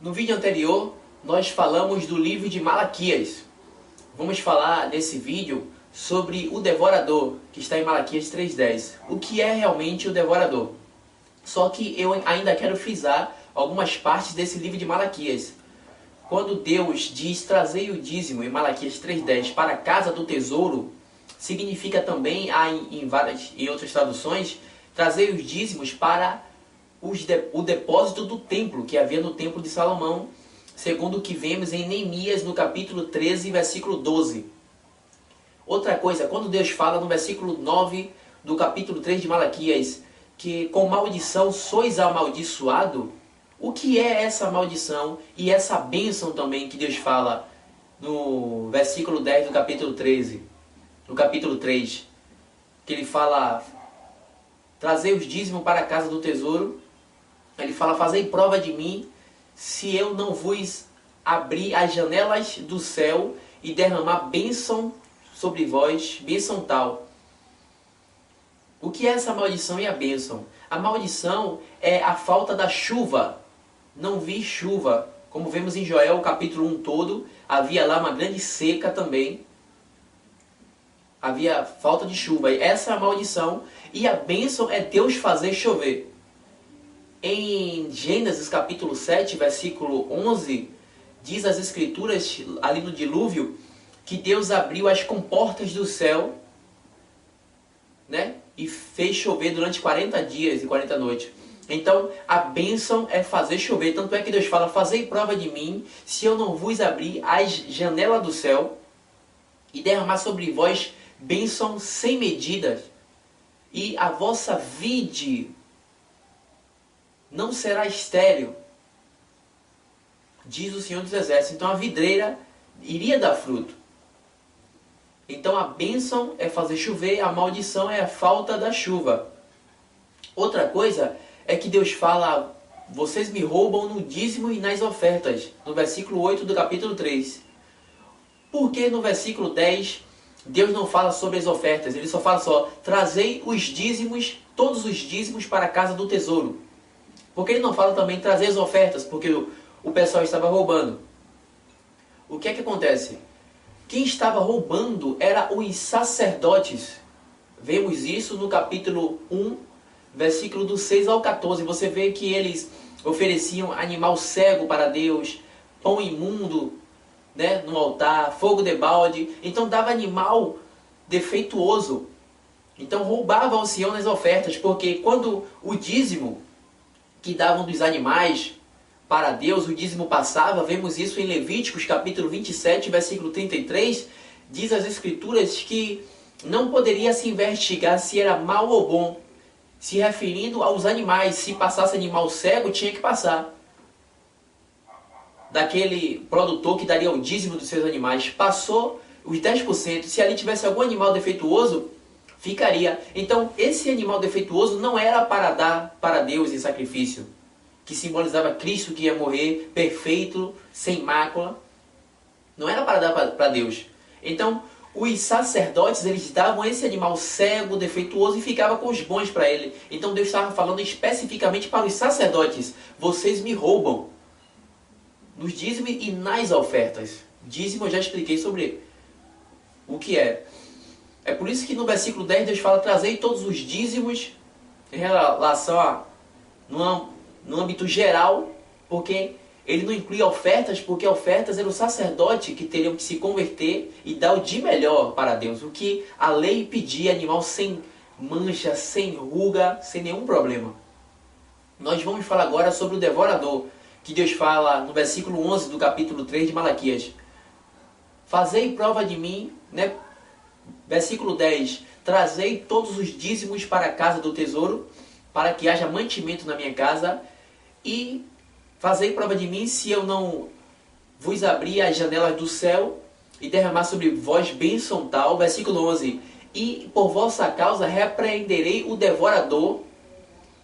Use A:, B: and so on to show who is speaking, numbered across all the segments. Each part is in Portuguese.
A: No vídeo anterior, nós falamos do livro de Malaquias. Vamos falar nesse vídeo sobre o devorador, que está em Malaquias 3:10. O que é realmente o devorador? Só que eu ainda quero frisar algumas partes desse livro de Malaquias. Quando Deus diz trazei o dízimo em Malaquias 3:10 para a casa do tesouro, significa também, em outras traduções, trazer os dízimos para o depósito do templo que havia no templo de Salomão, segundo o que vemos em Neemias no capítulo 13, versículo 12. Outra coisa, quando Deus fala no versículo 9 do capítulo 3 de Malaquias, que com maldição sois amaldiçoado, o que é essa maldição e essa bênção também que Deus fala no versículo 10 do capítulo 13, no capítulo 3, que ele fala, trazei os dízimos para a casa do tesouro. Ele fala, fazei prova de mim, se eu não vos abrir as janelas do céu e derramar bênção sobre vós, bênção tal. O que é essa maldição e a bênção? A maldição é a falta da chuva. Não vi chuva. Como vemos em Joel, capítulo 1 todo, havia lá uma grande seca também. Havia falta de chuva. Essa é a maldição. E a bênção é Deus fazer chover. Em Gênesis capítulo 7, versículo 11, diz as escrituras, ali no dilúvio, que Deus abriu as comportas do céu, né? E fez chover durante 40 dias e 40 noites. Então, a bênção é fazer chover. Tanto é que Deus fala, fazei prova de mim, se eu não vos abrir as janelas do céu e derramar sobre vós bênção sem medidas, e a vossa vide não será estéril, diz o Senhor dos Exércitos. Então a videira iria dar fruto. Então a bênção é fazer chover, a maldição é a falta da chuva. Outra coisa é que Deus fala, vocês me roubam no dízimo e nas ofertas, no versículo 8 do capítulo 3. Por que no versículo 10 Deus não fala sobre as ofertas? Ele só fala trazei os dízimos, todos os dízimos para a casa do tesouro. Porque ele não fala também trazer as ofertas, porque o pessoal estava roubando. O que é que acontece? Quem estava roubando eram os sacerdotes. Vemos isso no capítulo 1, versículo do 6 ao 14. Você vê que eles ofereciam animal cego para Deus, pão imundo, né, no altar, fogo de balde. Então dava animal defeituoso. Então roubava ao Senhor nas ofertas, porque quando o dízimo que davam dos animais para Deus, o dízimo passava, vemos isso em Levíticos capítulo 27, versículo 33, diz as escrituras que não poderia se investigar se era mal ou bom, se referindo aos animais. Se passasse animal cego, tinha que passar daquele produtor que daria o dízimo dos seus animais. Passou os 10%, se ali tivesse algum animal defeituoso, ficaria. Então esse animal defeituoso não era para dar para Deus em sacrifício, que simbolizava Cristo que ia morrer perfeito, sem mácula. Não era para dar para Deus. Então os sacerdotes, eles davam esse animal cego, defeituoso, e ficava com os bons para ele. Então Deus estava falando especificamente para os sacerdotes, vocês me roubam nos dízimos e nas ofertas. Dízimo eu já expliquei sobre o que é. É por isso que no versículo 10 Deus fala, trazei todos os dízimos em relação no âmbito geral, porque ele não inclui ofertas, porque ofertas era o sacerdote que teriam que se converter e dar o de melhor para Deus. O que a lei pedia, animal sem mancha, sem ruga, sem nenhum problema. Nós vamos falar agora sobre o devorador, que Deus fala no versículo 11 do capítulo 3 de Malaquias. Fazei prova de mim, né? Versículo 10, trazei todos os dízimos para a casa do tesouro, para que haja mantimento na minha casa, e fazei prova de mim, se eu não vos abrir as janelas do céu e derramar sobre vós bênção tal. Versículo 11, e por vossa causa repreenderei o devorador,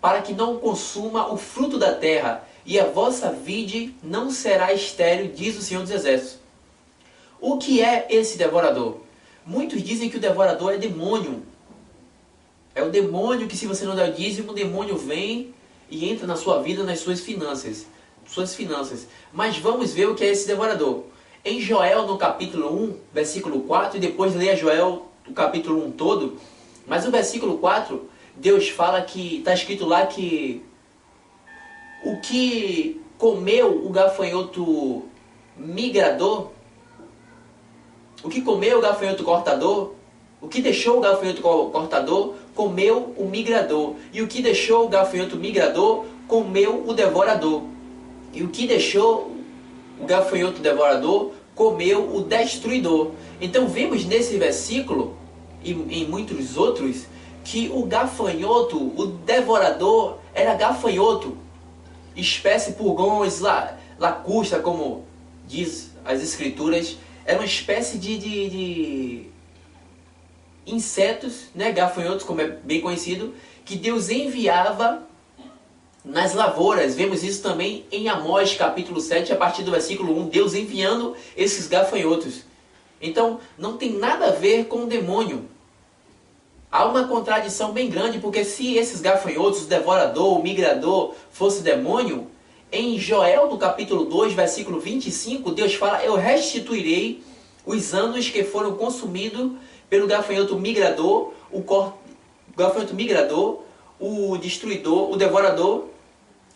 A: para que não consuma o fruto da terra, e a vossa vide não será estéril, diz o Senhor dos Exércitos. O que é esse devorador? Muitos dizem que o devorador é demônio. É o demônio que, se você não der o dízimo, o demônio vem e entra na sua vida, nas suas finanças. suas finanças. Mas vamos ver o que é esse devorador. Em Joel, no capítulo 1, versículo 4, e depois leia Joel, o capítulo 1 todo, mas o versículo 4, Deus fala que, está escrito lá que o que comeu o gafanhoto migrador, o que comeu o gafanhoto cortador, o que deixou o gafanhoto cortador, comeu o migrador. E o que deixou o gafanhoto migrador, comeu o devorador. E o que deixou o gafanhoto devorador, comeu o destruidor. Então vemos nesse versículo, e em muitos outros, que o gafanhoto, o devorador, era gafanhoto. Espécie purgões, lacusta, como diz as escrituras, era uma espécie de insetos, né, gafanhotos, como é bem conhecido, que Deus enviava nas lavouras. Vemos isso também em Amós capítulo 7, a partir do versículo 1, Deus enviando esses gafanhotos. Então, não tem nada a ver com o demônio. Há uma contradição bem grande, porque se esses gafanhotos, o devorador, o migrador, fosse demônio, em Joel, no capítulo 2, versículo 25, Deus fala: eu restituirei os anos que foram consumidos pelo gafanhoto migrador, o destruidor, o devorador,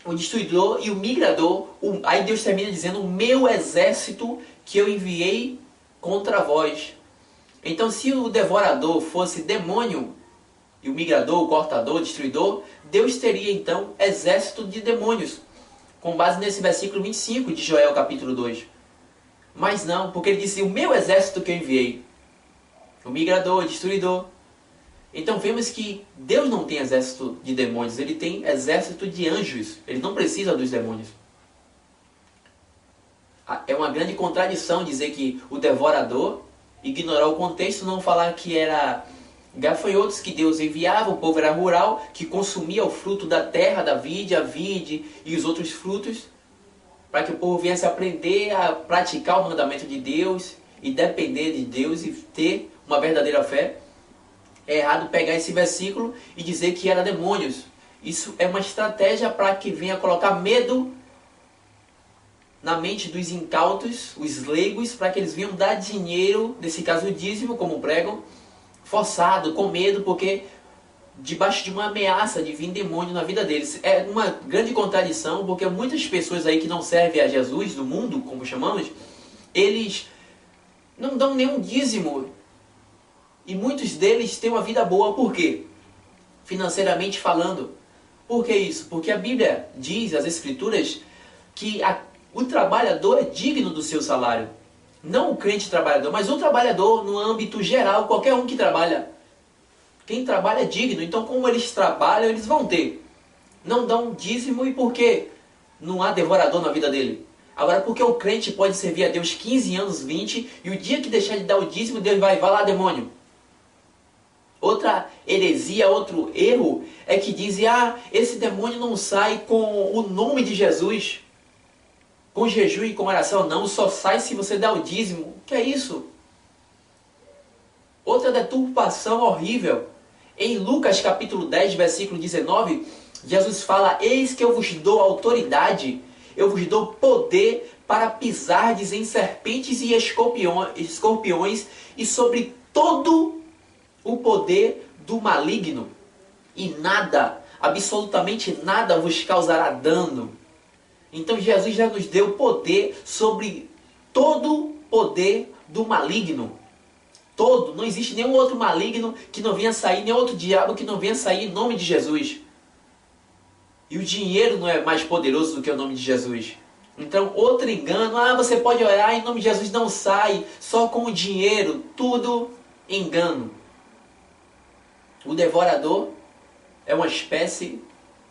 A: o destruidor e o migrador. Aí Deus termina dizendo: o meu exército que eu enviei contra vós. Então, se o devorador fosse demônio, e o migrador, o cortador, o destruidor, Deus teria então exército de demônios, com base nesse versículo 25 de Joel capítulo 2. Mas não, porque ele disse: o meu exército que eu enviei. O migrador, o destruidor. Então vemos que Deus não tem exército de demônios, ele tem exército de anjos. Ele não precisa dos demônios. É uma grande contradição dizer que o devorador, ignorar o contexto, não falar que era gafanhotos que Deus enviava, o povo era rural, que consumia o fruto da terra, da vide, a vide e os outros frutos, para que o povo viesse aprender a praticar o mandamento de Deus e depender de Deus e ter uma verdadeira fé. É errado pegar esse versículo e dizer que era demônios. Isso é uma estratégia para que venha colocar medo na mente dos incautos, os leigos, para que eles venham dar dinheiro, nesse caso o dízimo, como pregam, forçado, com medo, porque debaixo de uma ameaça de vir demônio na vida deles. É uma grande contradição, porque muitas pessoas aí que não servem a Jesus, do mundo, como chamamos, eles não dão nenhum dízimo. E muitos deles têm uma vida boa. Por quê? Financeiramente falando. Por que isso? Porque a Bíblia diz, as Escrituras, que o trabalhador é digno do seu salário. Não o crente trabalhador, mas o trabalhador no âmbito geral, qualquer um que trabalha. Quem trabalha é digno. Então, como eles trabalham, eles vão ter. Não dão dízimo. E por quê? Não há devorador na vida dele. Agora, porque o crente pode servir a Deus 15 anos, 20, e o dia que deixar de dar o dízimo, Deus vai lá, demônio. Outra heresia, outro erro, é que dizem: esse demônio não sai com o nome de Jesus, com jejum e com oração. Não, só sai se você dá o dízimo. O que é isso? Outra deturpação horrível. Em Lucas capítulo 10, versículo 19, Jesus fala: eis que eu vos dou autoridade, eu vos dou poder para pisardes em serpentes e escorpiões e sobre todo o poder do maligno, e nada, absolutamente nada vos causará dano. Então Jesus já nos deu poder sobre todo o poder do maligno. Todo, não existe nenhum outro maligno que não venha sair, nenhum outro diabo que não venha sair em nome de Jesus. E o dinheiro não é mais poderoso do que o nome de Jesus. Então, outro engano: você pode orar em nome de Jesus, não sai, só com o dinheiro. Tudo engano. O devorador é uma espécie,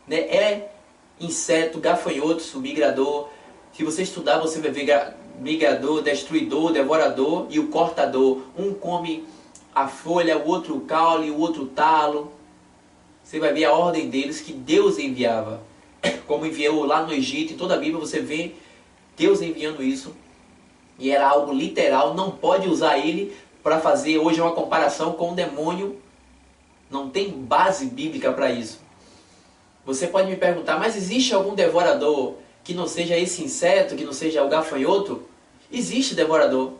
A: né, é inseto, gafanhoto, o migrador. Se você estudar, você vai ver migrador, destruidor, devorador e o cortador. Um come a folha, o outro o caule, o outro o talo. Você vai ver a ordem deles que Deus enviava. Como enviou lá no Egito, em toda a Bíblia você vê Deus enviando isso. E era algo literal, não pode usar ele para fazer hoje uma comparação com o demônio. Não tem base bíblica para isso. Você pode me perguntar: mas existe algum devorador que não seja esse inseto, que não seja o gafanhoto, existe devorador.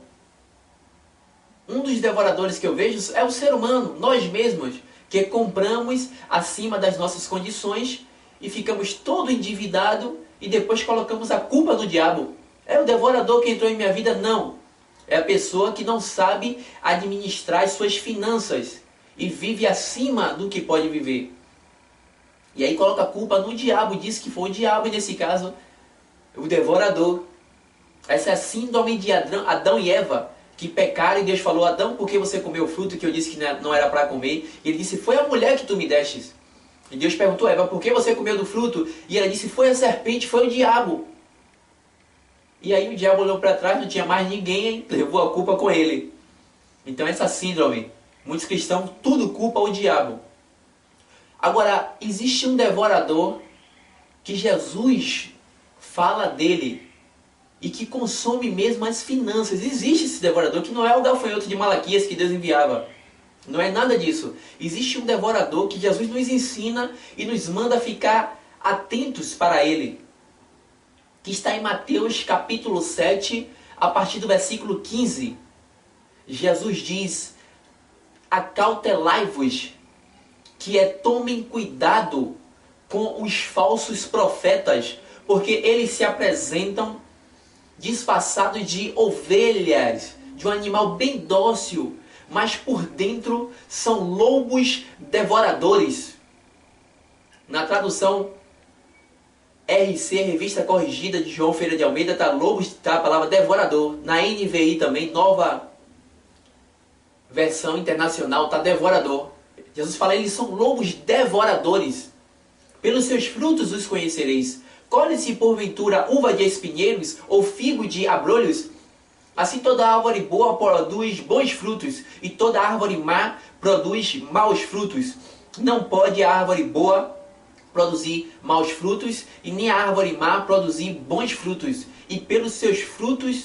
A: Um dos devoradores que eu vejo é o ser humano, nós mesmos, que compramos acima das nossas condições e ficamos todo endividado e depois colocamos a culpa no diabo. É o devorador que entrou em minha vida? Não. É a pessoa que não sabe administrar as suas finanças e vive acima do que pode viver. E aí coloca a culpa no diabo, diz que foi o diabo, e nesse caso, o devorador. Essa é a síndrome de Adão e Eva, que pecaram e Deus falou: Adão, por que você comeu o fruto que eu disse que não era para comer? E ele disse: foi a mulher que tu me destes. E Deus perguntou a Eva: por que você comeu do fruto? E ela disse: foi a serpente, foi o diabo. E aí o diabo olhou para trás, não tinha mais ninguém, levou a culpa com ele. Então essa síndrome, muitos cristãos, tudo culpa o diabo. Agora, existe um devorador que Jesus fala dele e que consome mesmo as finanças. Existe esse devorador que não é o gafanhoto de Malaquias que Deus enviava. Não é nada disso. Existe um devorador que Jesus nos ensina e nos manda ficar atentos para ele. Que está em Mateus capítulo 7, a partir do versículo 15. Jesus diz: acautelai-vos, que tomem cuidado com os falsos profetas, porque eles se apresentam disfarçados de ovelhas, de um animal bem dócil, mas por dentro são lobos devoradores. Na tradução RC, Revista Corrigida de João Ferreira de Almeida, tá a palavra devorador. Na NVI também, Nova Versão Internacional, está devorador. Jesus fala: eles são lobos devoradores. Pelos seus frutos os conhecereis. Colhe-se porventura uva de espinheiros ou figo de abrolhos? Assim toda árvore boa produz bons frutos, e toda árvore má produz maus frutos. Não pode a árvore boa produzir maus frutos, e nem a árvore má produzir bons frutos. E pelos seus frutos,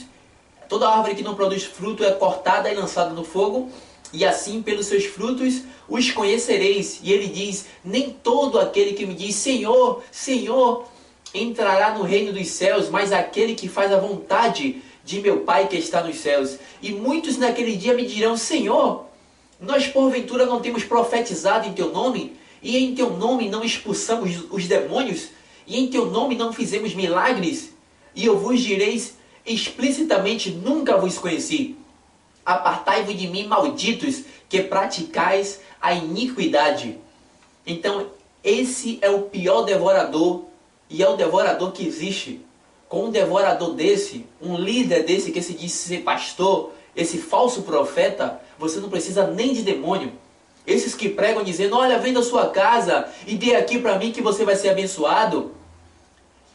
A: toda árvore que não produz fruto é cortada e lançada no fogo. E assim pelos seus frutos os conhecereis. E ele diz: nem todo aquele que me diz Senhor, Senhor, entrará no reino dos céus, mas aquele que faz a vontade de meu Pai que está nos céus. E muitos naquele dia me dirão: Senhor, nós porventura não temos profetizado em teu nome? E em teu nome não expulsamos os demônios? E em teu nome não fizemos milagres? E eu vos direis explicitamente: nunca vos conheci. Apartai-vos de mim, malditos, que praticais a iniquidade. Então, esse é o pior devorador, e é o devorador que existe. Com um devorador desse, um líder desse que se diz ser pastor, esse falso profeta, você não precisa nem de demônio. Esses que pregam dizendo: olha, venda a sua casa e dê aqui para mim que você vai ser abençoado.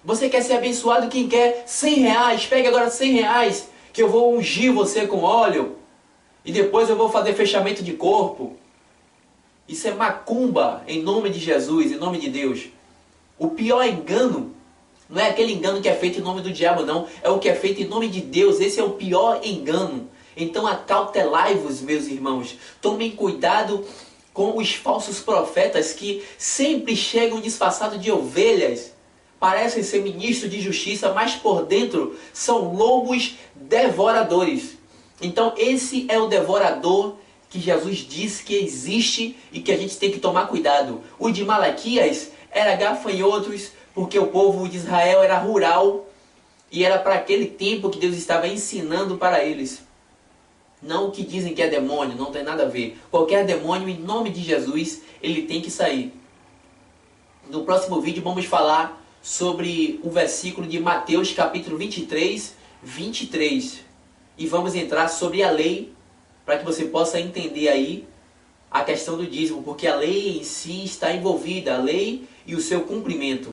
A: Você quer ser abençoado? Quem quer 100 reais, pegue agora 100 reais, que eu vou ungir você com óleo. E depois eu vou fazer fechamento de corpo. Isso é macumba, em nome de Jesus, em nome de Deus. O pior engano não é aquele engano que é feito em nome do diabo, não. É o que é feito em nome de Deus. Esse é o pior engano. Então acautelai-vos, meus irmãos. Tomem cuidado com os falsos profetas que sempre chegam disfarçados de ovelhas. Parecem ser ministros de justiça, mas por dentro são lobos devoradores. Então esse é o devorador que Jesus disse que existe e que a gente tem que tomar cuidado. O de Malaquias era gafanhotos, porque o povo de Israel era rural e era para aquele tempo que Deus estava ensinando para eles. Não o que dizem que é demônio, não tem nada a ver. Qualquer demônio, em nome de Jesus, ele tem que sair. No próximo vídeo vamos falar sobre o versículo de Mateus capítulo 23, 23. E vamos entrar sobre a lei, para que você possa entender aí a questão do dízimo, porque a lei em si está envolvida, a lei e o seu cumprimento.